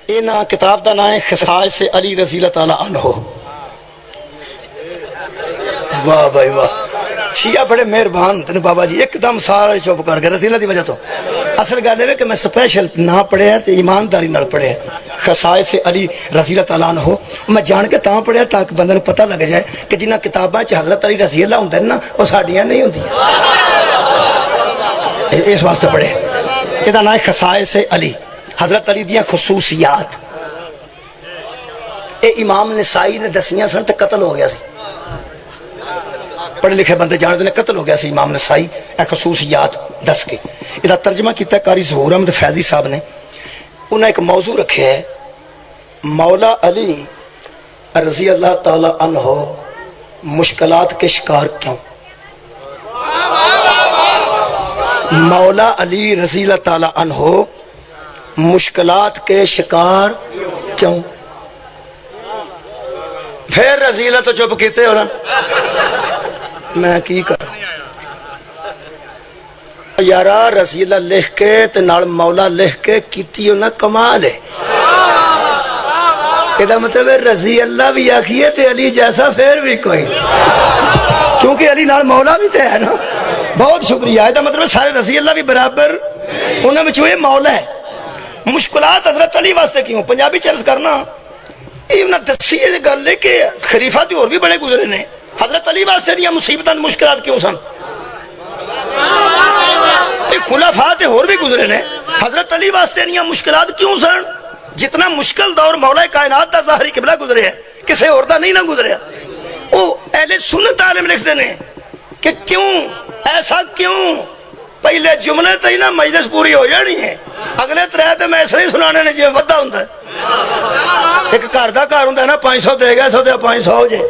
یہ نا کتاب دا نام ہے خصائص علی رضی اللہ تعالی عنہ۔ واہ بھائی واہ، شیعہ بڑے مہربان تھے بابا جی، ایک دم سارے چپ کر گئے رضی اللہ دی وجہ تو۔ اصل گل ہے کہ میں سپیشل نہ پڑھیا تے ایمانداری نال پڑھیا خصائص علی رضی اللہ تعالیٰ عنہ۔ میں جان کے تاں پڑھیا تاکہ بندے نوں پتہ لگ جائے کہ جنہ کتاباں چ حضرت علی رضی اللہ ہوندا نا وہ ساڈیاں نہیں ہوندیاں، اس واسطے پڑھے۔ یہ نام ہے خصائص علی، حضرت علی دیاں خصوصیات۔ اے امام نسائی نے دسیاں سن تے قتل ہو گیا سی، پڑھے لکھے بندے جانتے ہیں، قتل ہو گیا سی امام نسائی اے خصوصیات دس کے۔ یہ ترجمہ کیتا ہے قاری ظہور احمد فیضی صاحب نے۔ انہوں نے ایک موضوع رکھے ہے مولا علی رضی اللہ تعالی عنہ مشکلات کے شکار کیوں؟ مولا علی رضی اللہ تعالی عنہ مشکلات کے شکار کیوں؟ پھر رضی اللہ تو چپ کیتے ہو نا، میں کی کروں یارا، رضی اللہ لکھ کے تے نال مولا لکھ کے کیتی ہونا کمال ہے۔ یہ مطلب ہے رضی اللہ بھی آکھیے تے علی جیسا پھر بھی کوئی، کیونکہ علی نال مولا بھی تے ہے نا۔ بہت شکریہ۔ یہ مطلب ہے سارے رضی اللہ بھی برابر، انہوں میں چوئے مولا ہے۔ مشکلات حضرت علی واسطے کیوں؟ پنجابی چرس کرنا یہ انہیں دسی یہ گل ہے کہ خلیفہ تے اور بھی بڑے گزرے نے، حضرت علی واسطے نہیں مصیبتاں مشکلات کیوں سن؟ خلفاء تے اور بھی گزرے نے، حضرت علی واسطے نہیں مشکلات کیوں سن؟ جتنا مشکل دور مولا کائنات دا ظاہری قبلہ گزرے ہے کسے اور دا نہیں نہ گزریا۔ وہ اہل سنت عالم لکھتے ہیں کہ کیوں ایسا کیوں؟ پہلے جملے تے ہی نا مجلس پوری ہو جانی ہے، اگلے ترے تے میں ایسے ہی سنانے نے جی ودا ہوندا ہے۔ ایک گھر دا گھر ہوندا ہے نا 500 دے گئے 100 تے 500 جے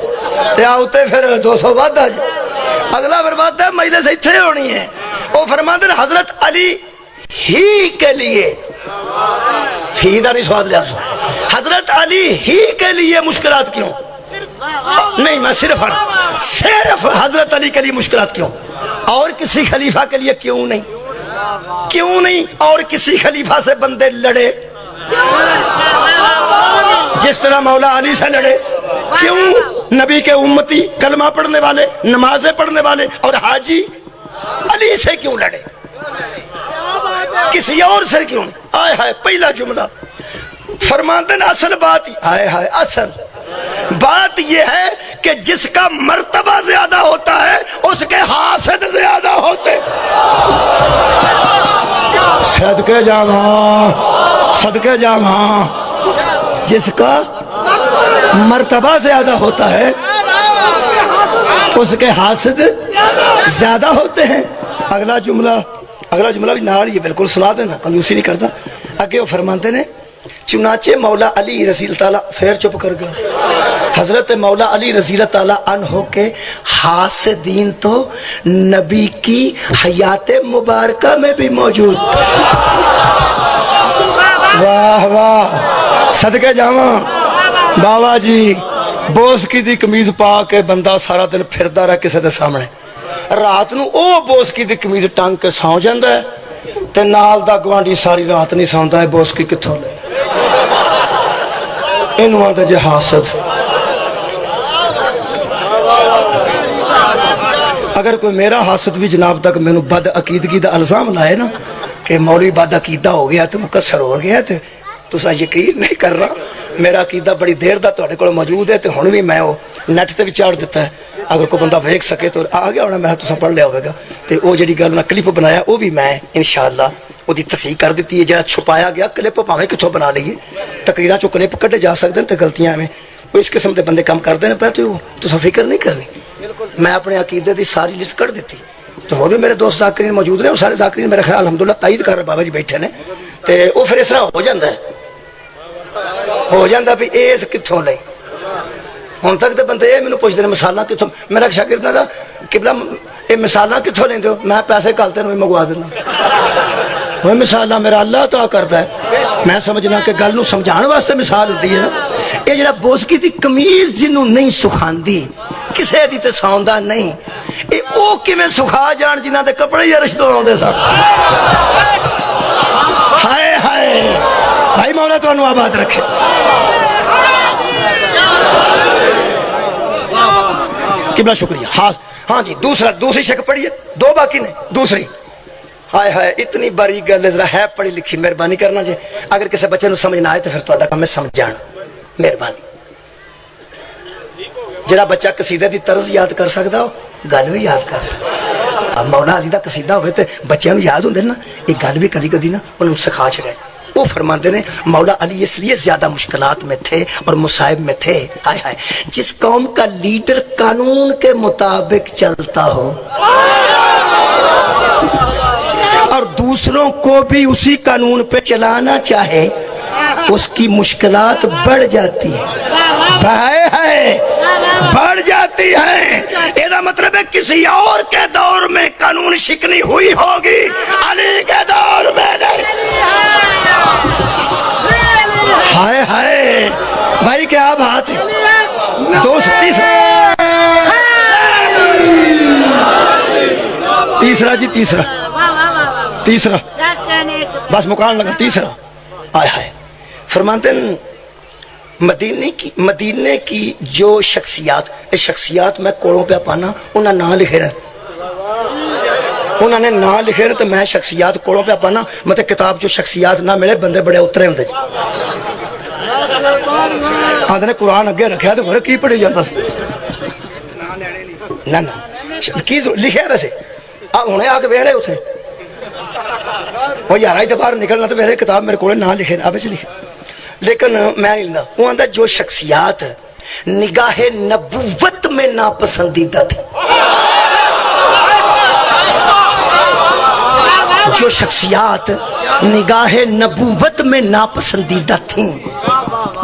تے آوتے پھر 200 ودا جے، اگلا برباد ہے مجلس ایتھے ہونی ہے۔ وہ فرماتے ہیں حضرت علی ہی کے لیے، ہی دا نہیں سواد لیا، حضرت علی ہی کے لیے مشکلات کیوں؟ نہیں میں صرف حضرت علی کے لیے مشکلات کیوں؟ اور کسی خلیفہ کے لیے کیوں نہیں؟ کیوں نہیں؟ اور کسی خلیفہ سے بندے لڑے جس طرح مولا علی سے لڑے؟ کیوں نبی کے امتی کلمہ پڑھنے والے نمازیں پڑھنے والے اور حاجی علی سے کیوں لڑے؟ کسی اور سے کیوں؟ آئے ہائے پہلا جملہ فرماتے ہیں اصل بات، آئے ہائے اصل بات یہ ہے کہ جس کا مرتبہ زیادہ ہوتا ہے اس کے حاسد زیادہ ہوتے۔ صدقے جاواں صدقے جاواں، جس کا مرتبہ زیادہ ہوتا ہے اس کے حاسد زیادہ ہوتے ہیں۔ اگلا جملہ بھی نال یہ بالکل سنا دینا، کنجوسی نہیں کرتا۔ آگے وہ فرماتے ہیں چنانچہ مولا علی رضی اللہ تعالیٰ، پھر چپ کر گیا، حضرت مولا علی رضی اللہ تعالیٰ عنہ کے حاسدین تو نبی کی حیات مبارکہ میں بھی موجود تھے۔ واہ واہ صدقے جاواں بابا جی، بوس کی دی قمیض پا کے بندہ سارا دن پھردا رہے کسی دے سامنے، رات نو او بوس کی دی قمیض ٹنگ کے سو جاندا ہے تے نال دا گوانڈی ساری رات نہیں سوندا ہے، بوس کی کتھوں لے؟ انہوں آتا جے حاسد۔ اگر کوئی میرا حاسد بھی جناب تک میں بد عقیدگی دا الزام لائے نا کہ مولوی بد عقیدہ ہو گیا تو مقصر ہو گیا تو سا یقین نہیں کر رہا، میرا عقیدہ بڑی دیر دا تواڈے کول موجود ہے تے ہن بھی میں وہ نیٹ تے بھی چاڑ دیتا ہے، اگر کوئی بندہ ویکھ سکے تو آ گیا ہونا، میں تساں پڑھ لیا ہوگا تے او جڑی گل انہاں کلپ بنایا وہ بھی میں انشاءاللہ وہ دی تصحیح کر دیتی ہے۔ جڑا چھپایا گیا کلپ بھاویں کتھوں بنا لئیے، تقریراں چوں کلپ کڈے جا سکدے تے غلطیاں میں وہ اس قسم دے بندے کام کردے نے پے تو تساں فکر نہیں کرنی۔ میں اپنے عقیدے دی ساری لسٹ کر دیتی تو اور بھی میرے دوست ذاکرین موجود نے، اور سارے ذاکرین میرے خیال الحمدللہ تائید کر رہے بابا جی بیٹھے نے تے وہ پھر اس طرح ہو جاندہ بھی ایس کتھوں لئی۔ ہن تک تے بندے یہ مینوں پوچھدے نے مثالاں کتھوں، میرا شاگرد دا قبلہ یہ مثالاں کتھوں لیندے ہو؟ میں پیسے کالتے نوں منگوا دینا، وہ مثالاں میرا اللہ عطا کردا ہے، میں سمجھنا کہ گل نوں سمجھان واسطے مثال ہوندی ہے نا۔ یہ جڑا بوسکی دی قمیض جنوں نہیں سکھاندی کسے دی تے سوندا نہیں، اے او کیویں سکھا جان جنہاں دے کپڑے ہی عرش تو آوندے سن؟ ہائے ہائے بھائی مولا تو آباد رکھے. قبلہ شکریہ. ہاں جی دوسری شک پڑھیے, 2 باقی نے. دوسری ہائے ہائے اتنی باری گل ذرا ہے پڑھی لکھی مہربانی کرنا جی. اگر کسی بچے نو سمجھ نہ آئے تو پھر تہاڈا کام ہے سمجھانا. مہربانی. جڑا بچہ قصیدے دی طرز یاد کر سکدا ہو گل بھی یاد کر سکدا. مولا علی دا قصیدہ ہوئے تے بچیاں نو یاد ہوندے نا, یہ گل بھی کدی کدی نا انہوں سکھا چھڑے. وہ فرماتے ہیں مولا علی اس لیے زیادہ مشکلات میں تھے اور مصائب میں تھے, ہائے ہائے, جس قوم کا لیڈر قانون کے مطابق چلتا ہو اور دوسروں کو بھی اسی قانون پہ چلانا چاہے, اس کی مشکلات بڑھ جاتی ہیں. بڑھ جاتی ہیں. یہ مطلب ہے کسی اور کے دور میں قانون شکنی ہوئی ہوگی, علی کے دور میں نہیں. ہائے ہائے بھائی کیا بات ہے. تیسرا جی تیسرا بس مکان لگا. تیسرا آئے ہائے فرماتے ہیں مدینے کی جو شخصیات میں کوڑوں پہ پانا انہاں نام لکھے رہے, انہوں نے نام لکھے رہے تو میں شخصیات کوڑوں پہ پانا. مطلب کتاب جو شخصیات نہ ملے بندے بڑے اترے ہوں. آدھے نے قرآن اگے رکھا تو پھر کی پڑھی جاتا نہ کی لکھے ویسے ہوں آ کے ویلے اتنے وہ 11 باہر نکلنا تو میرے کتاب میرے کو نہ لکھے آپ لکھے. لیکن میں نہیں لینا وہ آتا جو شخصیات نگاہ نبوت میں ناپسندیدہ تھی, جو شخصیات نگاہ نبوت میں ناپسندیدہ تھیں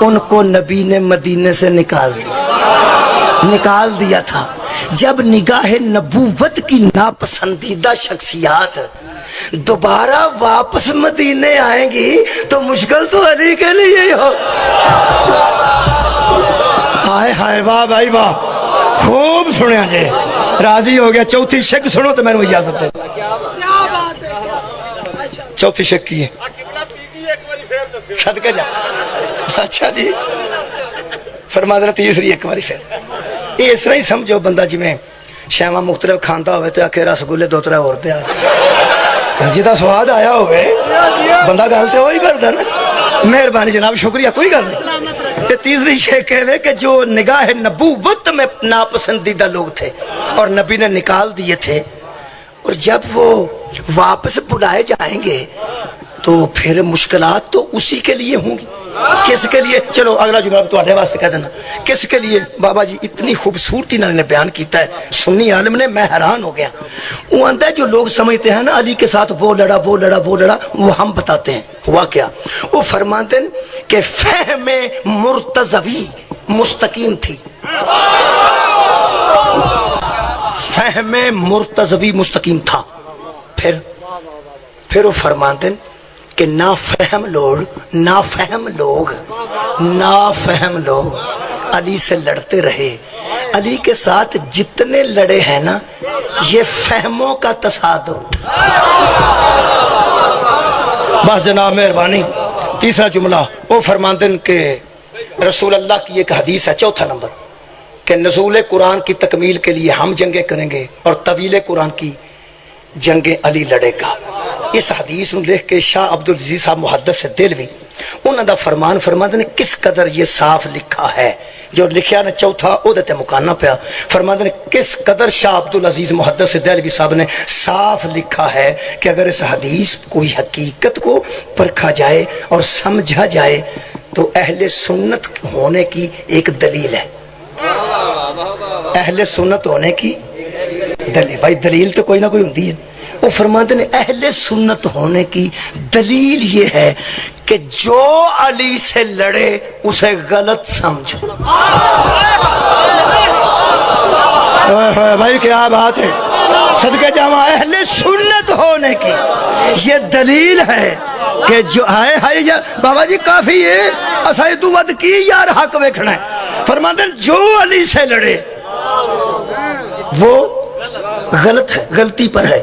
ان کو نبی نے مدینے سے نکال دیا تھا. جب نگاہ نبوت کی ناپسندیدہ شخصیات دوبارہ واپس مدینے آئیں گی تو مشکل تو علی کے لیے ہی ہو. ہائے ہائے واہ بھائی واہ, خوب سنیا جی, راضی ہو گیا. چوتھی شک سنو تو میں نے اجازت ہے. چوتھی شک کی ہے صدقے جا. اچھا جی فرما دینا تیسری ایک باری پھر. یہ اس طرح ہی سمجھو بندہ جی میں شیواں مختلف کھانا ہوئے تو آخر رسگلے 2-3 اور پہ جہاں سواد آیا ہوئے بندہ گل تو وہی کرتا نا. مہربانی جناب شکریہ, کوئی گل نہیں. تیسری شک ہے کہ جو نگاہ نبوت میں ناپسندیدہ لوگ تھے اور نبی نے نکال دیے تھے, اور جب وہ واپس بلائے جائیں گے تو پھر مشکلات تو اسی کے لیے ہوں گی. کس کے لیے؟ چلو اگلا جملہ تواڈے واسطے کہہ دینا. کس کے لیے؟ بابا جی اتنی خوبصورتی نے بیان کیتا ہے سنی عالم نے, میں حیران ہو گیا. وہ آتا ہے جو لوگ سمجھتے ہیں نا علی کے ساتھ وہ لڑا وہ ہم بتاتے ہیں ہوا کیا. وہ فرماتے ہیں کہ فہم مرتضوی مستقیم تھی. فہم مرتضوی مستقیم تھا. پھر وہ فرماتے ہیں کہ نافہم لوگ علی سے لڑتے رہے. علی کے ساتھ جتنے لڑے ہیں نا یہ فہموں کا تصادم. بس جناب مہربانی. تیسرا جملہ وہ فرماتے ہیں کہ رسول اللہ کی ایک حدیث ہے 4 نمبر کہ نزول قرآن کی تکمیل کے لیے ہم جنگیں کریں گے اور طویل قرآن کی جنگیں علی لڑے گا. اس حدیث نو لکھ کے شاہ عبدالعزیز صاحب محدث دہلوی انہوں دا فرمان فرماتے ہیں کس قدر یہ صاف لکھا ہے. جو لکھیا نے چوتھا او دے مکانا پیا. فرماتے ہیں کس قدر شاہ عبدالعزیز محدث دہلوی صاحب نے صاف لکھا ہے کہ اگر اس حدیث کوئی حقیقت کو پرکھا جائے اور سمجھا جائے تو اہل سنت ہونے کی ایک دلیل ہے. اہل سنت ہونے کی دلیل, بھائی دلیل تو کوئی نہ کوئی ہوتی ہے. وہ فرماتے ہیں اہل سنت ہونے کی دلیل یہ ہے کہ جو علی سے لڑے اسے غلط سمجھو. بھائی کیا بات ہے. صدقے جاواں اہل سنت ہونے کی یہ دلیل ہے کہ جو ہائے بابا جی کافی ہے اساں تو ود کی یار حق ویکھنا ہے. فرماتے ہیں جو علی سے لڑے وہ غلط ہے, غلطی پر ہے.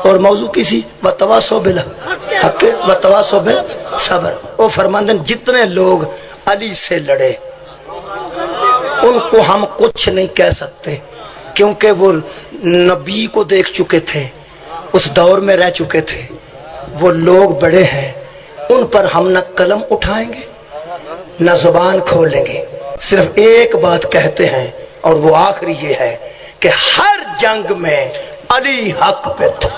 اور موضوع کی سی وتواصوا بالحق وتواصوا بالصبر. وہ فرماتے ہیں جتنے لوگ علی سے لڑے ان کو ہم کچھ نہیں کہہ سکتے کیونکہ وہ نبی کو دیکھ چکے تھے, اس دور میں رہ چکے تھے, وہ لوگ بڑے ہیں, ان پر ہم نہ قلم اٹھائیں گے نہ زبان کھولیں گے. صرف ایک بات کہتے ہیں اور وہ آخری یہ ہے کہ ہر جنگ میں علی حق پہ تھا.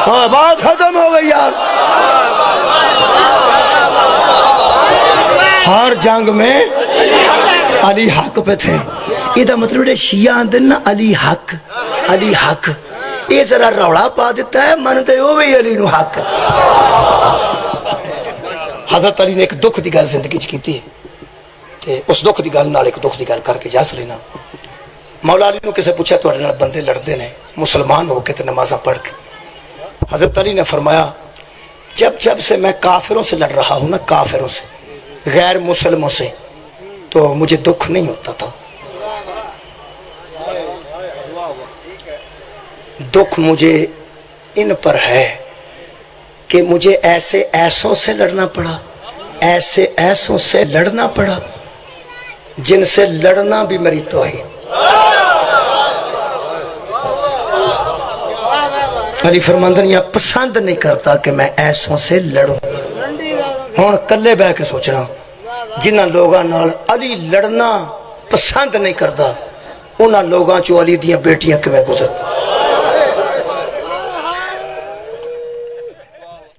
ہاں بات ختم ہو گئی یار. ہر جنگ میں علی حق پہ تھے. یہ مطلب شیعہ آندے نا علی حق علی حق, یہ ذرا روڑا پا دیتا ہے, منتے ہو بھی علی نو حق. حضرت علی نے ایک دکھ دی گل زندگی چ کیتی ہے, اس دکھ دی گل نال ایک دکھ دی گل کر کے جس لینا. مولا علی نو کسے پوچھا تواڈے نال بندے لڑدے نے مسلمان ہو کے تے نمازاں پڑھ کے. حضرت علی نے فرمایا جب سے میں کافروں سے لڑ رہا ہوں نا, کافروں سے, غیر مسلموں سے, تو مجھے دکھ نہیں ہوتا تھا. دکھ مجھے ان پر ہے کہ مجھے ایسے ایسوں سے لڑنا پڑا, ایسے ایسوں سے لڑنا پڑا جن سے لڑنا بھی میری توہین. علی فرماندن یا پسند نہیں کرتا کہ میں ایسوں سے لڑوں. ہوں کلے بہ کے سوچنا جنہ لوگاں نال علی لڑنا پسند نہیں کرتا انہاں لوگاں چو علی دیاں بیٹیاں کیویں گزر.